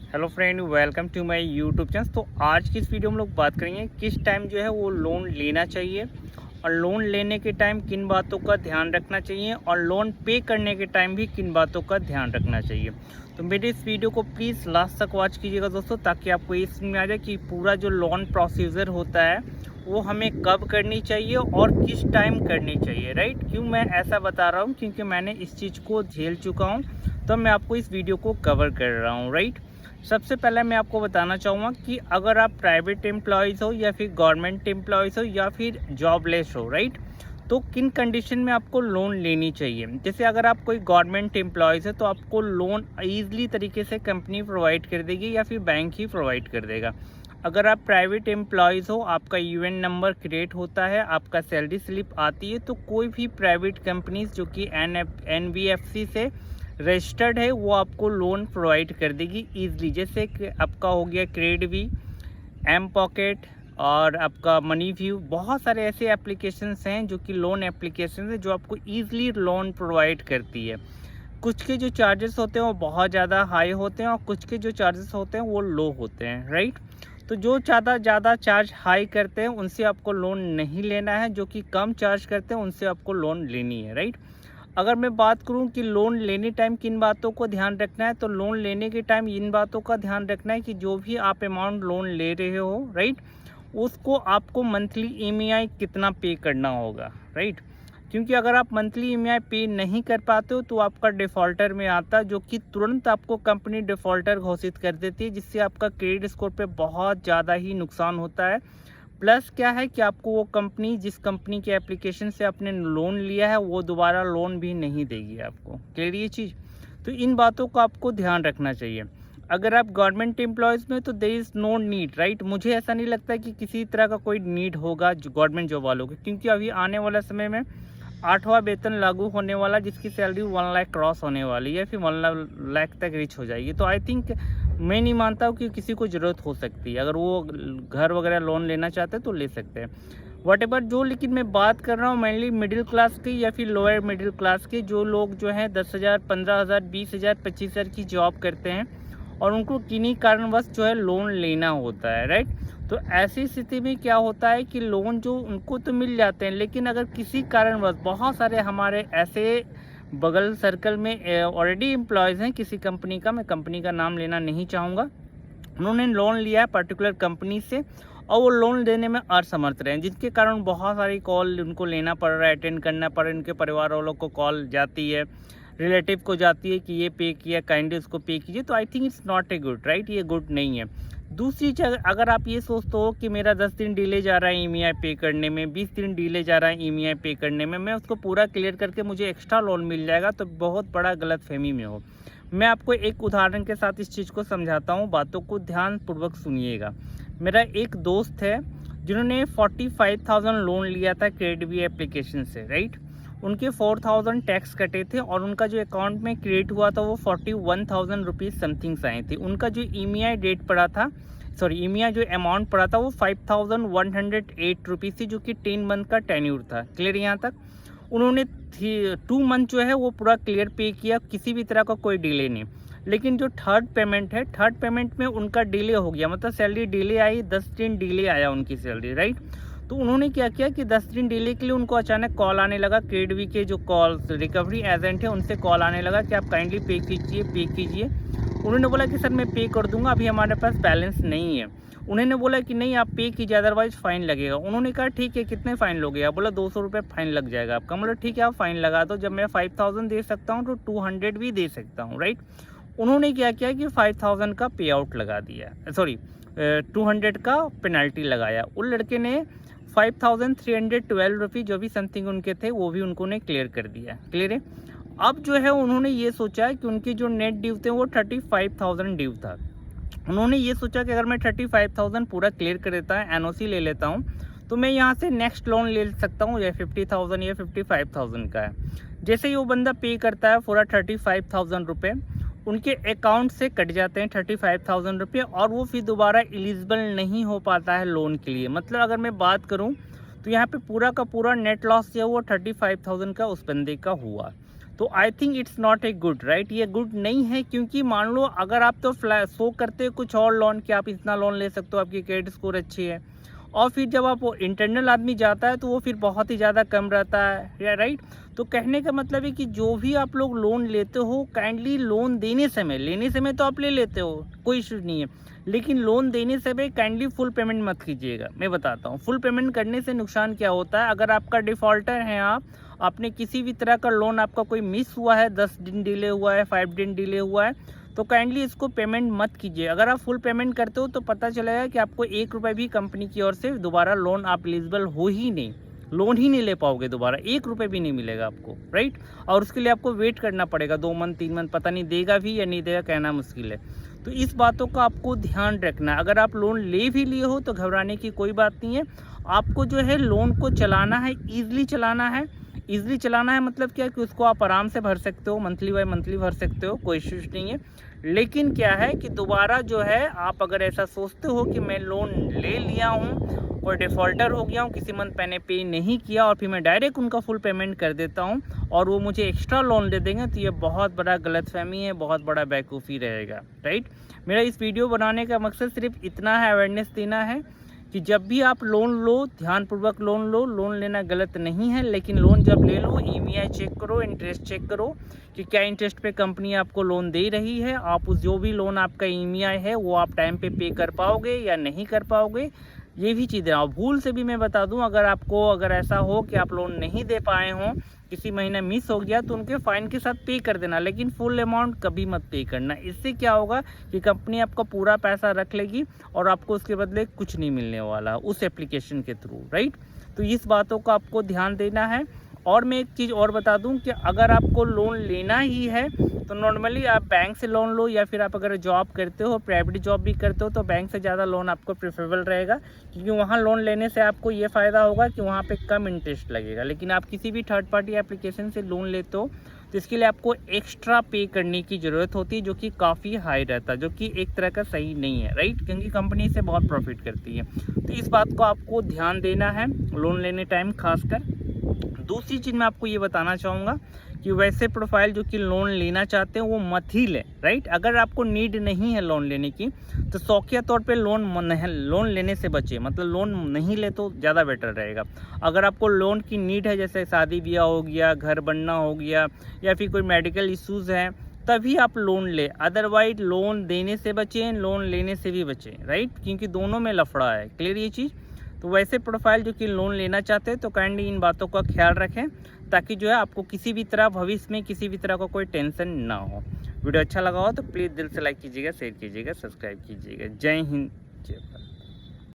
Hello friend, welcome to my YouTube channel. तो आज की इस वीडियो में हम लोग बात करेंगे किस टाइम जो है वो लोन लेना चाहिए और लोन लेने के टाइम किन बातों का ध्यान रखना चाहिए और लोन पे करने के टाइम भी किन बातों का ध्यान रखना चाहिए। तो मेरे इस वीडियो को प्लीज़ लास्ट तक वॉच कीजिएगा दोस्तों, ताकि आपको ये समझ में आ जाए कि पूरा जो लोन प्रोसीजर होता है वो हमें कब करनी चाहिए और किस टाइम करनी चाहिए। राइट, क्यों मैं ऐसा बता रहा हूँ? क्योंकि मैंने इस चीज़ को झेल चुका हूँ, तो मैं आपको इस वीडियो को कवर कर रहा हूँ। राइट, सबसे पहले मैं आपको बताना चाहूँगा कि अगर आप प्राइवेट एम्प्लॉयज़ हो या फिर गवर्नमेंट एम्प्लॉयज़ हो या फिर जॉबलेस हो, राइट, तो किन कंडीशन में आपको लोन लेनी चाहिए। जैसे अगर आप कोई गवर्नमेंट एम्प्लॉयज़ है तो आपको लोन ईजिली तरीके से कंपनी प्रोवाइड कर देगी या फिर बैंक ही प्रोवाइड कर देगा। अगर आप प्राइवेट एम्प्लॉयज़ हो, आपका यूएन नंबर क्रिएट होता है, आपका सैलरी स्लिप आती है, तो कोई भी प्राइवेट कंपनीज जो कि एनबीएफसी से रजिस्टर्ड है वो आपको लोन प्रोवाइड कर देगी ईजिली। जैसे कि आपका हो गया क्रेडिवी, एम पॉकेट और आपका मनी व्यू, बहुत सारे ऐसे एप्लीकेशंस हैं जो कि लोन एप्लीकेशन है जो आपको ईजिली लोन प्रोवाइड करती है। कुछ के जो चार्जेस होते हैं वो बहुत ज़्यादा हाई होते हैं और कुछ के जो चार्जेस होते हैं वो लो होते हैं। राइट, तो जो ज़्यादा चार्ज हाई करते हैं उनसे आपको लोन नहीं लेना है, जो कि कम चार्ज करते हैं उनसे आपको लोन लेनी है। राइट, अगर मैं बात करूं कि लोन लेने टाइम किन बातों को ध्यान रखना है, तो लोन लेने के टाइम इन बातों का ध्यान रखना है कि जो भी आप अमाउंट लोन ले रहे हो, राइट, उसको आपको मंथली ईएमआई कितना पे करना होगा। राइट, क्योंकि अगर आप मंथली ईएमआई पे नहीं कर पाते हो तो आपका डिफ़ॉल्टर में आता है, जो कि तुरंत आपको कंपनी डिफ़ॉल्टर घोषित कर देती है, जिससे आपका क्रेडिट स्कोर पे बहुत ज़्यादा ही नुकसान होता है। प्लस क्या है कि आपको वो कंपनी, जिस कंपनी के एप्लीकेशन से आपने लोन लिया है, वो दोबारा लोन भी नहीं देगी आपको। क्लियर ये चीज़? तो इन बातों को आपको ध्यान रखना चाहिए। अगर आप गवर्नमेंट एम्प्लॉयज़ में तो there is no need. Right, मुझे ऐसा नहीं लगता कि किसी तरह का कोई नीड होगा गवर्नमेंट जॉब वालों को, क्योंकि अभी आने वाला समय में 8वां वेतन लागू होने वाला, जिसकी सैलरी 1 लाख क्रॉस होने वाली है, फिर 1 लाख तक रीच हो जाएगी। तो आई थिंक मैं नहीं मानता हूँ कि किसी को ज़रूरत हो सकती है। अगर वो घर वगैरह लोन लेना चाहते हैं तो ले सकते हैं, वॉटेवर जो। लेकिन मैं बात कर रहा हूँ मेनली मिडिल क्लास की या फिर लोअर मिडिल क्लास के, जो लोग जो हैं 10,000, 15,000, 20,000, 25,000 की जॉब करते हैं और उनको किन्हीं कारणवश जो है लोन लेना होता है। राइट, तो ऐसी स्थिति में क्या होता है कि लोन जो उनको तो मिल जाते हैं, लेकिन अगर किसी कारणवश, बहुत सारे हमारे ऐसे बगल सर्कल में ऑलरेडी एम्प्लॉयज़ हैं किसी कंपनी का, मैं कंपनी का नाम लेना नहीं चाहूँगा, उन्होंने लोन लिया है पर्टिकुलर कंपनी से और वो लोन देने में असमर्थ रहे हैं, जिसके कारण बहुत सारी कॉल उनको लेना पड़ रहा है, अटेंड करना पड़ रहा है। उनके परिवार वालों को कॉल जाती है, रिलेटिव को जाती है कि ये पे किया, काइंडली उसको पे कीजिए। तो I think it's not a good. Right, ये गुड नहीं है। दूसरी चीज़, अगर आप ये सोचते हो कि मेरा 10 दिन डिले जा रहा है ईएमआई पे करने में, 20 दिन डिले जा रहा है ईएमआई पे करने में, मैं उसको पूरा क्लियर करके मुझे एक्स्ट्रा लोन मिल जाएगा, तो बहुत बड़ा गलतफहमी में हो। मैं आपको एक उदाहरण के साथ इस चीज़ को समझाता हूँ, बातों को ध्यानपूर्वक सुनिएगा। मेरा एक दोस्त है जिन्होंने 45,000 लोन लिया था क्रेडिट एप्लीकेशन से। राइट, उनके 4,000 टैक्स कटे थे और उनका जो अकाउंट में क्रिएट हुआ था वो 41,000 रुपीज़ समथिंग्स आए थे। उनका जो ईएमआई डेट पड़ा था, सॉरी ईएमआई जो अमाउंट पड़ा था वो 5,108 रुपीज़ थी, जो कि 10 मंथ का टेन्यूर था। क्लियर यहाँ तक? उन्होंने 2 मंथ जो है वो पूरा क्लियर पे किया, किसी भी तरह का कोई डिले नहीं। लेकिन जो थर्ड पेमेंट है, थर्ड पेमेंट में उनका डिले हो गया, मतलब सैलरी डिले आई, 10 दिन डिले आया उनकी सैलरी। राइट, तो उन्होंने क्या किया कि 10 दिन डिले के लिए उनको अचानक कॉल आने लगा, क्रेडिवी के जो कॉल रिकवरी एजेंट है उनसे कॉल आने लगा कि आप काइंडली पे कीजिए। उन्होंने बोला कि सर मैं पे कर दूंगा, अभी हमारे पास बैलेंस नहीं है। उन्होंने बोला कि नहीं आप पे कीजिए, अदरवाइज फ़ाइन लगेगा। उन्होंने कहा ठीक है, कितने फ़ाइन लोगे आप? बोला 200 रुपये फ़ाइन लग जाएगा आपका। मतलब ठीक है, आप फ़ाइन लगा दो, जब मैं 5,000 दे सकता हूँ तो 200 भी दे सकता हूँ। राइट, उन्होंने क्या किया कि 5,000 का पे आउट लगा दिया, सॉरी 200 का पेनल्टी लगाया। उन लड़के ने 5,312 रुपये जो भी समथिंग उनके थे वो भी उनको ने क्लियर कर दिया। क्लियर है? अब जो है उन्होंने ये सोचा कि उनके जो नेट ड्यू थे वो 35,000 ड्यू था। उन्होंने ये सोचा कि अगर मैं 35,000 पूरा क्लियर कर देता है, एनओसी ले लेता हूँ, तो मैं यहाँ से नेक्स्ट लोन ले सकता हूँ, या 50,000 या 55,000 का है। जैसे ही वो बंदा पे करता है पूरा 35,000 रुपये, उनके अकाउंट से कट जाते हैं 35,000 रुपये और वो फिर दोबारा एलिजिबल नहीं हो पाता है लोन के लिए। मतलब अगर मैं बात करूँ तो यहाँ पे पूरा का पूरा नेट लॉस जो है वो 35,000 का उस बंदे का हुआ। तो I think it's not a good, right. ये गुड नहीं है, क्योंकि मान लो अगर आप तो शो करते हो कुछ और लोन कि आप इतना लोन ले सकते हो, आपकी क्रेडिट स्कोर अच्छी है, और फिर जब आप इंटरनल आदमी जाता है तो वो फिर बहुत ही ज़्यादा कम रहता है, या राइट। तो कहने का मतलब है कि जो भी आप लोग लोन लेते हो, काइंडली लोन लेने समय तो आप ले लेते हो, कोई इशू नहीं है, लेकिन लोन देने समय काइंडली फुल पेमेंट मत कीजिएगा। मैं बताता हूँ फुल पेमेंट करने से नुकसान क्या होता है। अगर आपका डिफ़ॉल्टर है, आपने किसी भी तरह का लोन आपका कोई मिस हुआ है, 10 दिन डिले हुआ है, 5 दिन डिले हुआ है, तो काइंडली इसको पेमेंट मत कीजिए। अगर आप फुल पेमेंट करते हो तो पता चलेगा कि आपको 1 रुपये भी कंपनी की ओर से दोबारा लोन आप एलिजिबल हो ही नहीं, लोन ही नहीं ले पाओगे दोबारा, 1 रुपये भी नहीं मिलेगा आपको, राइट। और उसके लिए आपको वेट करना पड़ेगा 2 मंथ 3 मंथ, पता नहीं देगा भी या नहीं देगा, कहना मुश्किल है। तो इस बातों का आपको ध्यान रखना है। अगर आप लोन ले भी लिए हो तो घबराने की कोई बात नहीं है। आपको जो है लोन को चलाना है, ईजिली चलाना है। ईजिली चलाना है मतलब क्या, कि उसको आप आराम से भर सकते हो, मंथली बाय मंथली भर सकते हो, कोई इश्यूज नहीं है। लेकिन क्या है कि दोबारा जो है, आप अगर ऐसा सोचते हो कि मैं लोन ले लिया हूँ, कोई डिफ़ॉल्टर हो गया हूँ, किसी मंथ मैंने पे नहीं किया और फिर मैं डायरेक्ट उनका फुल पेमेंट कर देता हूँ और वो मुझे एक्स्ट्रा लोन दे देंगे, तो ये बहुत बड़ा गलतफहमी है, बहुत बड़ा बेवकूफ़ी रहेगा, राइट। मेरा इस वीडियो बनाने का मकसद सिर्फ इतना है, अवेयरनेस देना है कि जब भी आप लोन लो, ध्यानपूर्वक लोन लो। लोन लेना गलत नहीं है, लेकिन लोन जब ले लो, ईएमआई चेक करो, इंटरेस्ट चेक करो कि क्या इंटरेस्ट पे कंपनी आपको लोन दे रही है, आप उस जो भी लोन आपका ईएमआई है वो आप टाइम पे कर पाओगे या नहीं कर पाओगे, ये भी चीज़ें। और भूल से भी मैं बता दूं, अगर ऐसा हो कि आप लोन नहीं दे पाए हों, किसी महीना मिस हो गया, तो उनके फ़ाइन के साथ पे कर देना, लेकिन फुल अमाउंट कभी मत पे करना। इससे क्या होगा कि कंपनी आपका पूरा पैसा रख लेगी और आपको उसके बदले कुछ नहीं मिलने वाला उस एप्लीकेशन के थ्रू, राइट। तो इस बातों का आपको ध्यान देना है। और मैं एक चीज़ और बता दूं कि अगर आपको लोन लेना ही है तो नॉर्मली आप बैंक से लोन लो, या फिर आप अगर जॉब करते हो, प्राइवेट जॉब भी करते हो, तो बैंक से ज़्यादा लोन आपको प्रेफरेबल रहेगा, क्योंकि वहाँ लोन लेने से आपको ये फ़ायदा होगा कि वहाँ पे कम इंटरेस्ट लगेगा। लेकिन आप किसी भी थर्ड पार्टी एप्लीकेशन से लोन लेते हो तो इसके लिए आपको एक्स्ट्रा पे करने की ज़रूरत होती है, जो कि काफ़ी हाई रहता है, जो कि एक तरह का सही नहीं है, राइट, क्योंकि कंपनी से बहुत प्रॉफिट करती है। तो इस बात को आपको ध्यान देना है लोन लेने टाइम खासकर। दूसरी चीज़ मैं आपको ये बताना चाहूँगा कि वैसे प्रोफाइल जो कि लोन लेना चाहते हैं वो मत ही लें, राइट। अगर आपको नीड नहीं है लोन लेने की तो शौकिया तौर पे लोन लेने से बचे, मतलब लोन नहीं ले तो ज़्यादा बेटर रहेगा। अगर आपको लोन की नीड है, जैसे शादी ब्याह हो गया, घर बनना हो गया, या फिर कोई मेडिकल इश्यूज़ हैं, तभी आप लोन ले। अदरवाइज लोन देने से बचें, लोन लेने से भी बचें, राइट, क्योंकि दोनों में लफड़ा है। क्लियर ये चीज़। तो वैसे प्रोफाइल जो कि लोन लेना चाहते हैं तो काइंडली इन बातों का ख्याल रखें, ताकि जो है आपको किसी भी तरह भविष्य में किसी भी तरह का कोई टेंशन ना हो। वीडियो अच्छा लगा हो तो प्लीज़ दिल से लाइक कीजिएगा, शेयर कीजिएगा, सब्सक्राइब कीजिएगा। जय हिंद।